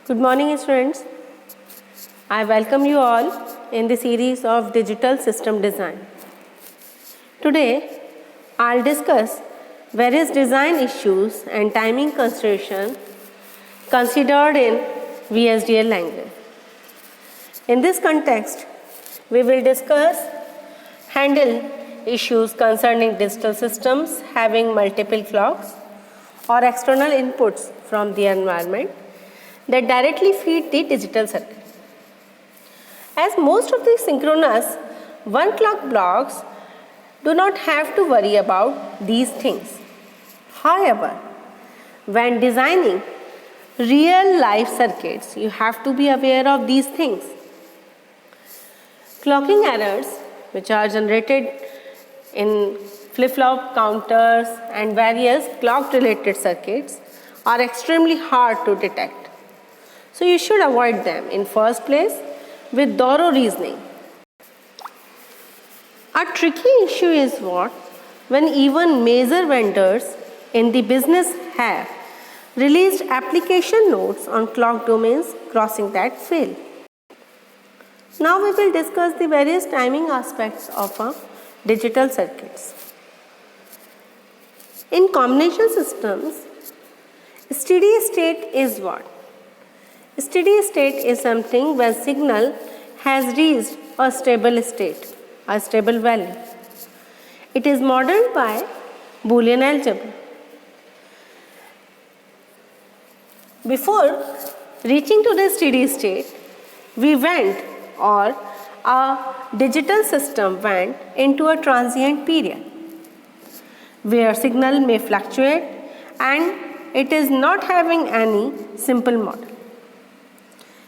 Good morning, students. I welcome you all in the series of Digital System Design. Today, I'll discuss various design issues and timing considerations considered in VHDL language. In this context, we will handle issues concerning digital systems having multiple clocks or external inputs from the environment that directly feed the digital circuit. As most of the synchronous one clock blocks do not have to worry about these things. However, when designing real life circuits, you have to be aware of these things. Clocking errors, which are generated in flip-flop counters and various clock-related circuits, are extremely hard to detect. So you should avoid them in first place with thorough reasoning. A tricky issue is when even major vendors in the business have released application notes on clock domains crossing that fail. Now we will discuss the various timing aspects of digital circuits. In combination systems, steady state is what? Steady state is something when signal has reached a stable state, a stable value. It is modeled by Boolean algebra. Before reaching to the steady state, a digital system went into a transient period where signal may fluctuate and it is not having any simple model.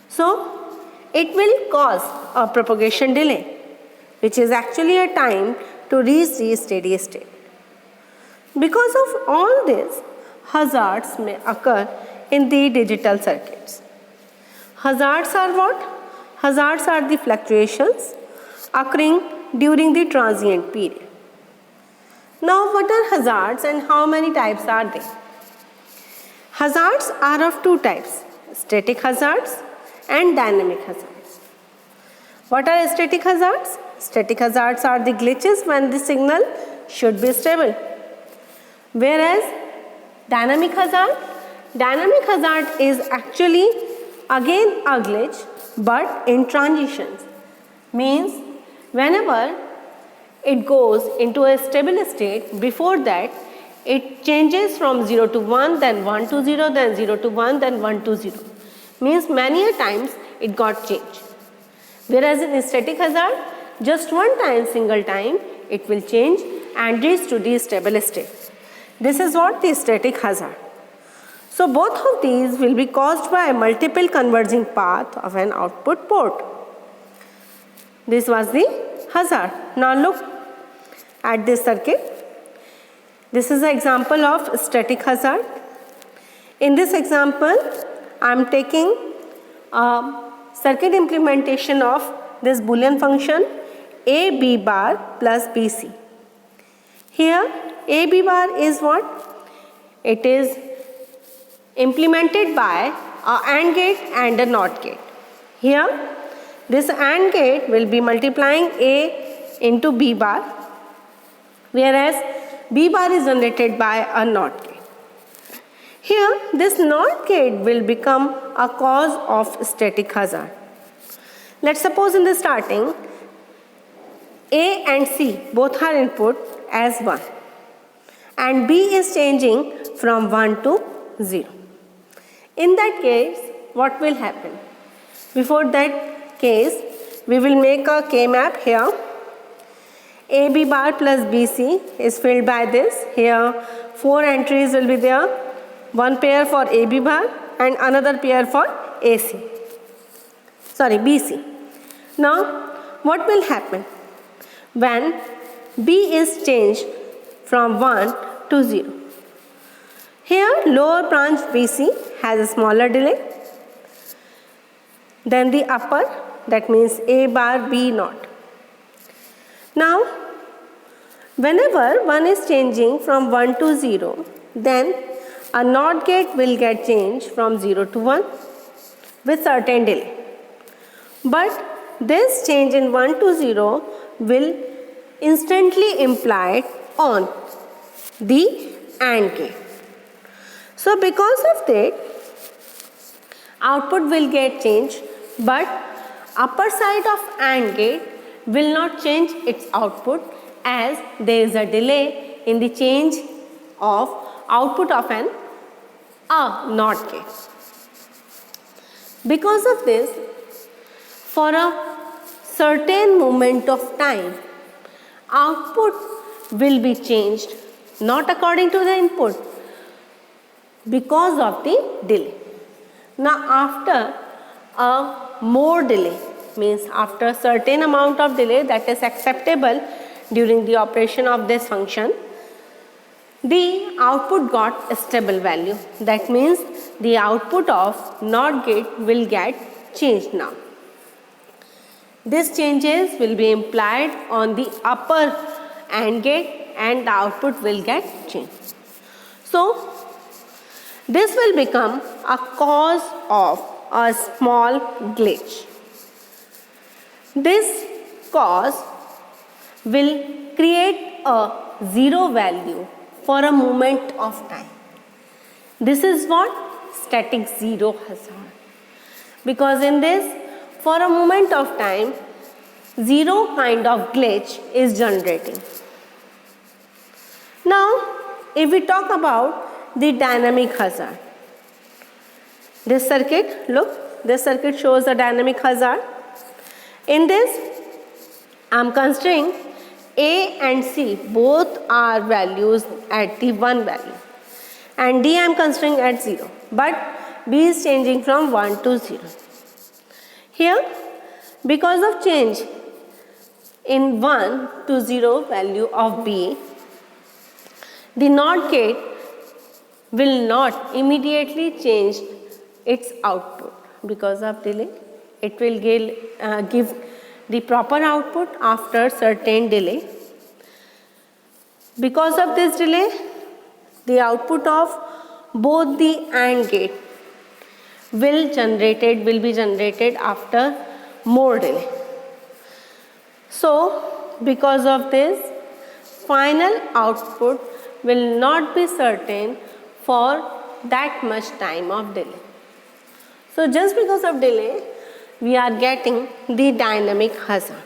So, it will cause a propagation delay, which is actually a time to reach the steady state. Because of all this, hazards may occur in the digital circuits. Hazards are what? Hazards are the fluctuations occurring during the transient period. Now, what are hazards and how many types are they? Hazards are of two types, static hazards and dynamic hazards. What are static hazards? Static hazards are the glitches when the signal should be stable. Whereas dynamic hazard is actually again a glitch but in transitions. Means whenever it goes into a stable state, before that it changes from 0 to 1, then 1 to 0, then 0 to 1, then 1 to 0. Means many a times it got changed. Whereas in static hazard, just one time, single time, it will change and reach to the stable state. This is what the static hazard. So both of these will be caused by a multiple converging path of an output port. This was the hazard. Now look at this circuit. This is an example of static hazard. In this example, I am taking a circuit implementation of this Boolean function a b bar plus bc. Here a b bar is what? It is implemented by a AND gate and a NOT gate. Here this AND gate will be multiplying a into b bar, whereas b bar is generated by a NOT gate. Here, this NOT gate will become a cause of static hazard. Let's suppose in the starting, A and C both are input as 1 and B is changing from 1 to 0. In that case, what will happen? Before that case, we will make a K-map here. AB bar plus BC is filled by this. Here, 4 entries will be there. One pair for AB bar and another pair for BC. Now, what will happen when B is changed from 1 to 0? Here, lower branch BC has a smaller delay than the upper, that means A bar B naught. Now, whenever one is changing from 1 to 0, then a NOT gate will get changed from 0 to 1. with certain delay. But this change in 1 to 0 will instantly imply on the AND gate. So because of that, output will get changed, but upper side of AND gate will not change its output as there is a delay in the change of output of an NOT gate. Because of this, for a certain moment of time, output will be changed not according to the input because of the delay. Now after a more delay, means after a certain amount of delay that is acceptable during the operation of this function, the output got a stable value. That means the output of NOT gate will get changed now. These changes will be implied on the upper AND gate and the output will get changed. So this will become a cause of a small glitch. This cause will create a zero value for a moment of time. This is what static zero hazard. Because in this, for a moment of time, zero kind of glitch is generating. Now, if we talk about the dynamic hazard, this circuit, look, this circuit shows a dynamic hazard. In this, I am considering A and C both are values at the 1 value and D I am considering at 0, but B is changing from 1 to 0. Here, because of change in 1 to 0 value of B, the NOT gate will not immediately change its output because of delay. It will give the proper output after certain delay. Because of this delay, the output of both the AND gate will be generated after more delay. So because of this, final output will not be certain for that much time of delay. So just because of delay, we are getting the dynamic hazard.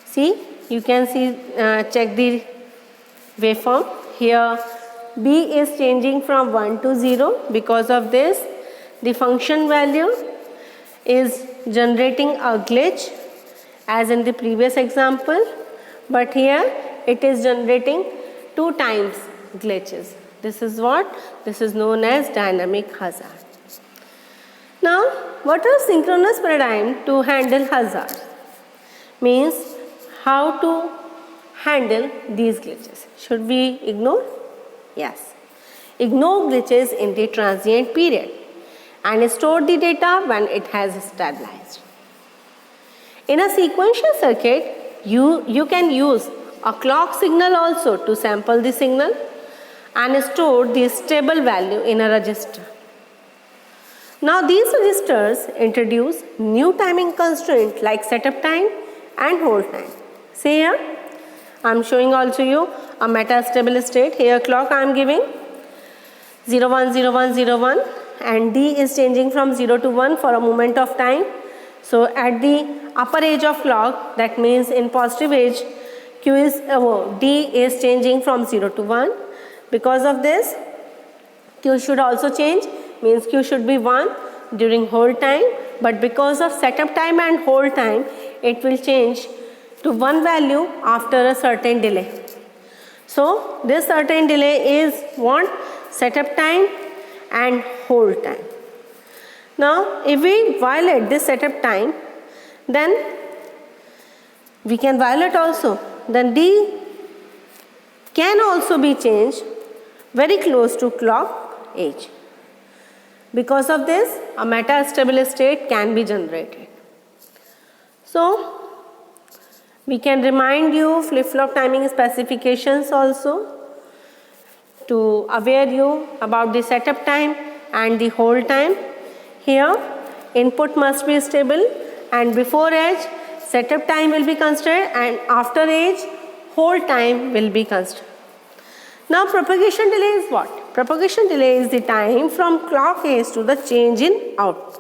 See, you can see, check the waveform. Here B is changing from 1 to 0. Because of this, the function value is generating a glitch as in the previous example, but here it is generating 2 times glitches. This is what? This is known as dynamic hazard. Now, what are synchronous paradigm to handle hazards? Means how to handle these glitches. Should we ignore? Yes. Ignore glitches in the transient period and store the data when it has stabilized. In a sequential circuit, you can use a clock signal also to sample the signal and store the stable value in a register. Now these registers introduce new timing constraints like setup time and hold time. See here, I am showing also you a metastable state. Here clock I am giving 0 1 0 1 0 1 and D is changing from 0 to 1 for a moment of time. So at the upper edge of clock, that means in positive edge, D is changing from 0 to 1. Because of this, Q should also change, means Q should be 1 during hold time, but because of setup time and hold time, it will change to 1 value after a certain delay. So this certain delay is what? Setup time and hold time. Now if we violate this setup time, then we can violate also. Then D can also be changed very close to clock edge. Because of this, a metastable state can be generated. So we can remind you flip-flop timing specifications also to aware you about the setup time and the hold time. Here input must be stable, and before edge setup time will be considered, and after edge hold time will be considered. Now propagation delay is what? Propagation delay is the time from clock edge to the change in output.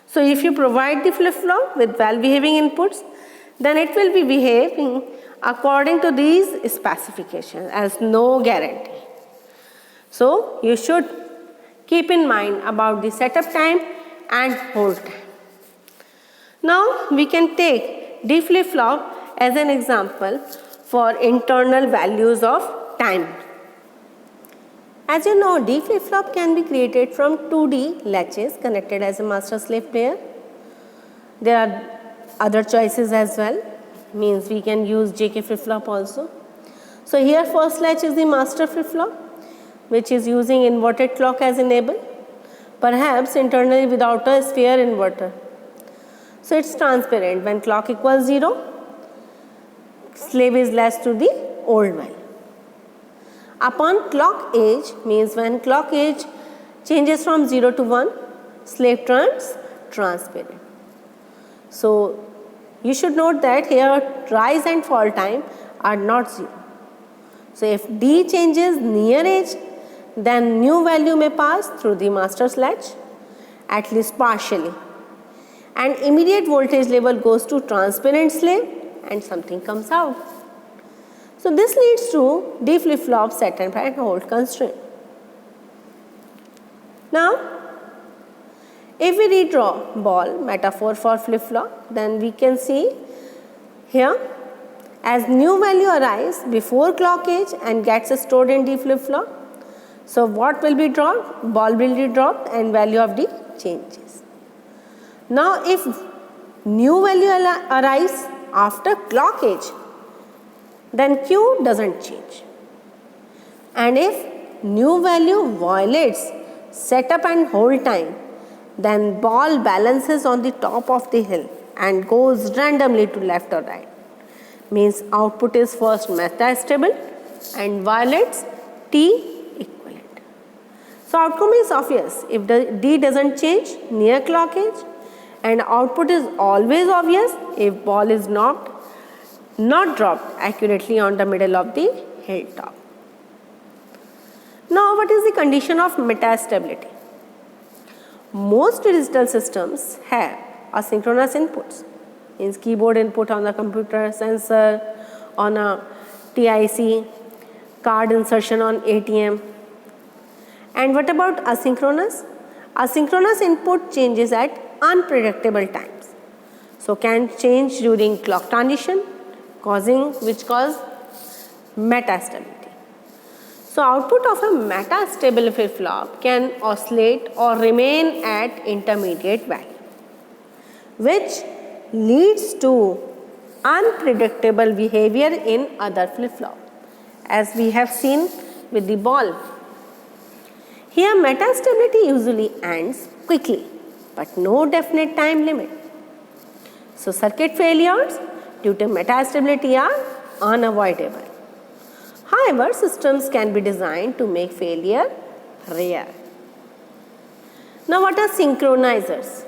So if you provide the flip-flop with well-behaving inputs, then it will be behaving according to these specifications as no guarantee. So you should keep in mind about the setup time and hold time. Now we can take D flip-flop as an example for internal values of time. As you know, D flip-flop can be created from 2D latches connected as a master-slave pair. There are other choices as well, means we can use JK flip-flop also. So here first latch is the master flip-flop, which is using inverted clock as enable, perhaps internally without a sphere inverter. So it's transparent. When clock equals 0, slave is latched to the old value. Upon clock edge, means when clock edge changes from 0 to 1, slave turns transparent. So you should note that here rise and fall time are not 0. So if D changes near edge, then new value may pass through the master's latch, at least partially, and immediate voltage level goes to transparent slave and something comes out. So this leads to D flip-flop setup and hold constraint. Now, if we redraw ball metaphor for flip-flop, then we can see here as new value arise before clock edge and gets stored in D flip-flop. So what will be dropped? Ball will be dropped and value of D changes. Now if new value arise after clock edge, then Q doesn't change. And if new value violates setup and hold time, then ball balances on the top of the hill and goes randomly to left or right. Means output is first metastable and violates T equivalent. So outcome is obvious if the D doesn't change near clock edge, and output is always obvious if ball is not dropped accurately on the middle of the hilltop. Now what is the condition of metastability? Most digital systems have asynchronous inputs, means keyboard input on the computer, sensor on a TIC, card insertion on ATM. And what about asynchronous? Asynchronous input changes at unpredictable times. So can change during clock transition, which cause metastability. So output of a metastable flip-flop can oscillate or remain at intermediate value, which leads to unpredictable behavior in other flip-flop, as we have seen with the ball. Here metastability usually ends quickly, but no definite time limit. So circuit failures due to metastability are unavoidable. However, systems can be designed to make failure rare. Now what are synchronizers?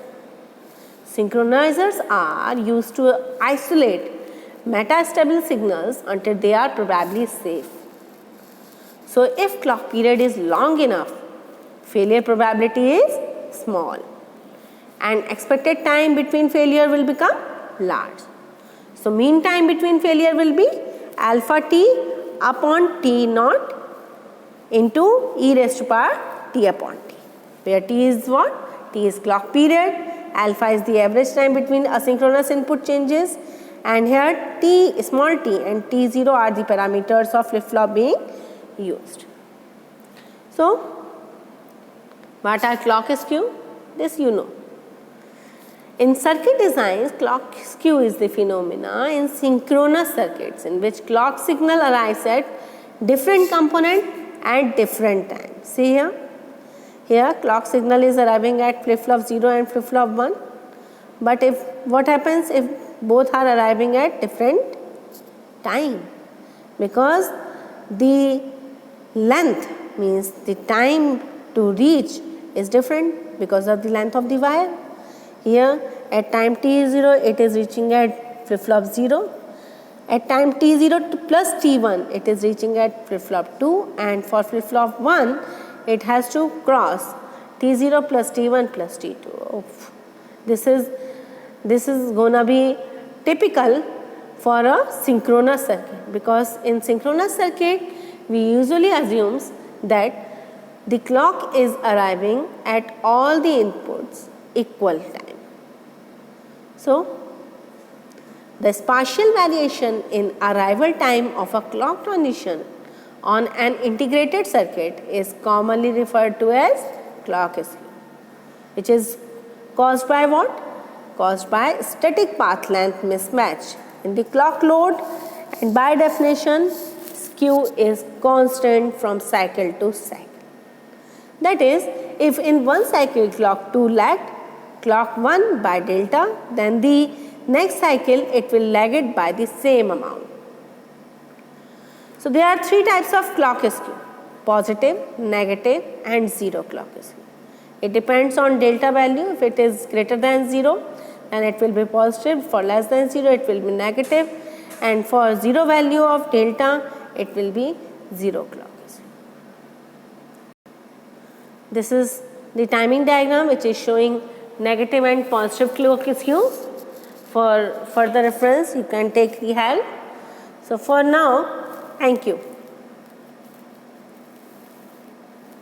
Synchronizers are used to isolate metastable signals until they are probably safe. So if clock period is long enough, failure probability is small and expected time between failure will become large. So mean time between failure will be alpha t upon t naught into e raised to power t upon t, where t is what? T is clock period, alpha is the average time between asynchronous input changes, and here t, small t and t0 are the parameters of flip-flop being used. So what are clock skew? This you know. In circuit designs, clock skew is the phenomena in synchronous circuits in which clock signal arrives at different component at different times. See here clock signal is arriving at flip-flop 0 and flip-flop 1, but if what happens if both are arriving at different time? Because the length, means the time to reach, is different because of the length of the wire. Here at time t0 it is reaching at flip-flop 0. At time t0 plus t1 it is reaching at flip-flop 2, and for flip-flop 1 it has to cross t0 plus t1 plus t2. Oof. This is gonna be typical for a synchronous circuit, because in synchronous circuit we usually assumes that the clock is arriving at all the inputs equal time. So the spatial variation in arrival time of a clock transition on an integrated circuit is commonly referred to as clock skew, which is caused by what? Caused by static path length mismatch in the clock load, and by definition skew is constant from cycle to cycle. That is, if in one cycle clock 2 lagged clock 1 by delta, then the next cycle it will lag it by the same amount. So there are three types of clock skew: positive, negative and zero clock skew. It depends on delta value. If it is greater than 0, then it will be positive. For less than 0, it will be negative, and for zero value of delta, it will be zero clock skew. This is the timing diagram which is showing negative and positive clock skew. For further reference, you can take the help. So for now, thank you.